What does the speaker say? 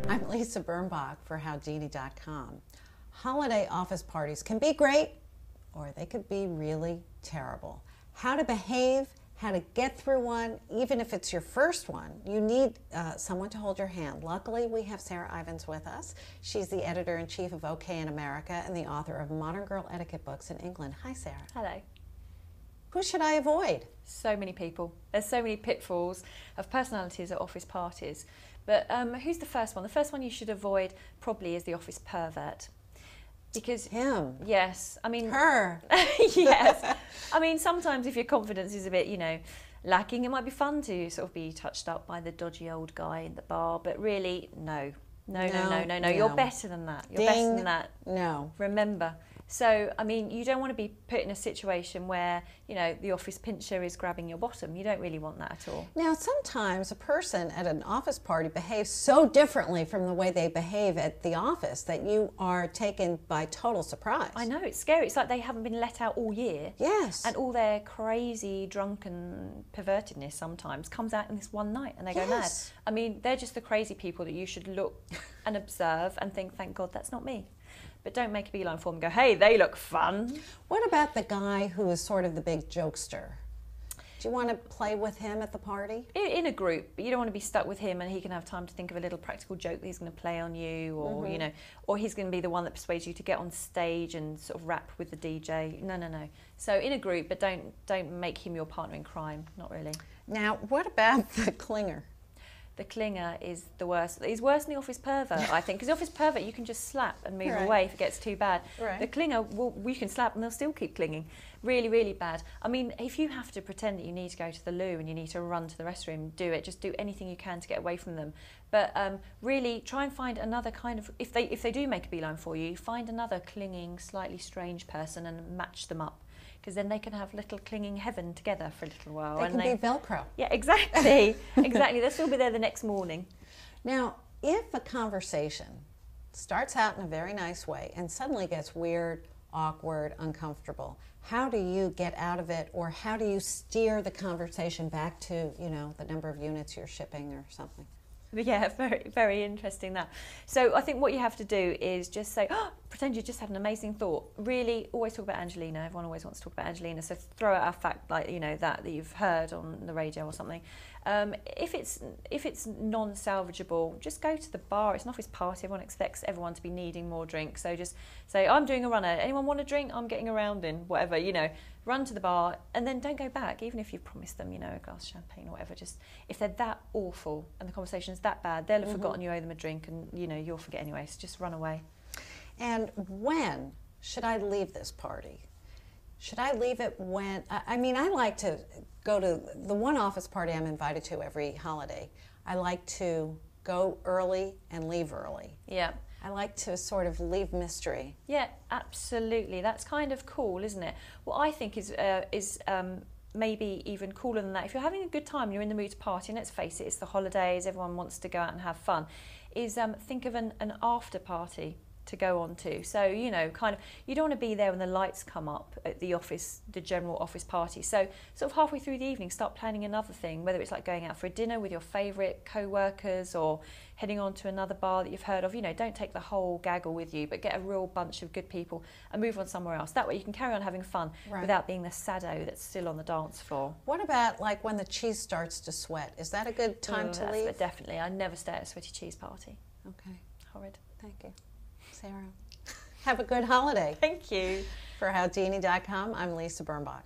I'm Lisa Birnbach for Howdini.com. Holiday office parties can be great, or they could be really terrible. How to behave, how to get through one, even if it's your first one, you need someone to hold your hand. Luckily, we have Sarah Ivens with us. She's the editor-in-chief of OK in America and the author of Modern Girl Etiquette books in England. Hi, Sarah. Hello. Who should I avoid? So many people. There's so many pitfalls of personalities at office parties. But who's the first one? The first one you should avoid probably is the office pervert. Because him. Yes. I mean her. Yes. I mean, sometimes if your confidence is a bit, lacking, it might be fun to sort of be touched up by the dodgy old guy in the bar, but really, no. No. You're better than that. You're better than that. No. Remember. So, I mean, you don't want to be put in a situation where, the office pincher is grabbing your bottom. You don't really want that at all. Now, sometimes a person at an office party behaves so differently from the way they behave at the office that you are taken by total surprise. I know, it's scary. It's like they haven't been let out all year. Yes. And all their crazy, drunken pervertedness sometimes comes out in this one night and they go mad. I mean, they're just the crazy people that you should look and observe and think, thank God that's not me. But don't make a beeline for them and go, hey, they look fun. What about the guy who is sort of the big jokester? Do you want to play with him at the party? In a group, but you don't want to be stuck with him and he can have time to think of a little practical joke that he's going to play on you, or, or he's going to be the one that persuades you to get on stage and sort of rap with the DJ. No. So in a group, but don't make him your partner in crime, not really. Now, what about the clinger? The clinger is the worst. He's worse than the office pervert, I think, because the office pervert you can just slap and move away if it gets too bad. Right. The clinger, well, you can slap and they'll still keep clinging. Really, really bad. I mean, if you have to pretend that you need to go to the loo and you need to run to the restroom, do it. Just do anything you can to get away from them. But really, try and find another kind of, if they do make a beeline for you, find another clinging, slightly strange person and match them up. Because then they can have little clinging heaven together for a little while. They can be Velcro. Yeah, exactly. Exactly. They'll still be there the next morning. Now, if a conversation starts out in a very nice way and suddenly gets weird, awkward, uncomfortable, how do you get out of it, or how do you steer the conversation back to, the number of units you're shipping or something? Yeah, very, very interesting that. So I think what you have to do is just say, pretend you just had an amazing thought. Really, always talk about Angelina. Everyone always wants to talk about Angelina. So throw out a fact like, that you've heard on the radio or something. If it's non-salvageable, just go to the bar. It's an office party. Everyone expects everyone to be needing more drinks. So just say, I'm doing a runner. Anyone want a drink? I'm getting around in whatever, Run to the bar and then don't go back, even if you've promised them, a glass of champagne or whatever. Just if they're that awful and the conversation's that bad, they'll have forgotten you owe them a drink, and you'll forget anyway. So just run away. And when should I leave this party? Should I leave it when, I like to go to the one office party I'm invited to every holiday. I like to go early and leave early. Yeah. I like to sort of leave mystery. Yeah, absolutely. That's kind of cool, isn't it? What I think is maybe even cooler than that, if you're having a good time, you're in the mood to party, and let's face it, it's the holidays, everyone wants to go out and have fun, is think of an after party to go on to. So, you don't want to be there when the lights come up at the office, the general office party. So sort of halfway through the evening, start planning another thing, whether it's like going out for a dinner with your favourite co-workers or heading on to another bar that you've heard of. Don't take the whole gaggle with you, but get a real bunch of good people and move on somewhere else. That way you can carry on having fun without being the sado that's still on the dance floor. What about like when the cheese starts to sweat? Is that a good time to leave? Definitely. I never stay at a sweaty cheese party. Okay. Horrid. Thank you. Sarah, have a good holiday. Thank you. For Howdini.com, I'm Lisa Birnbach.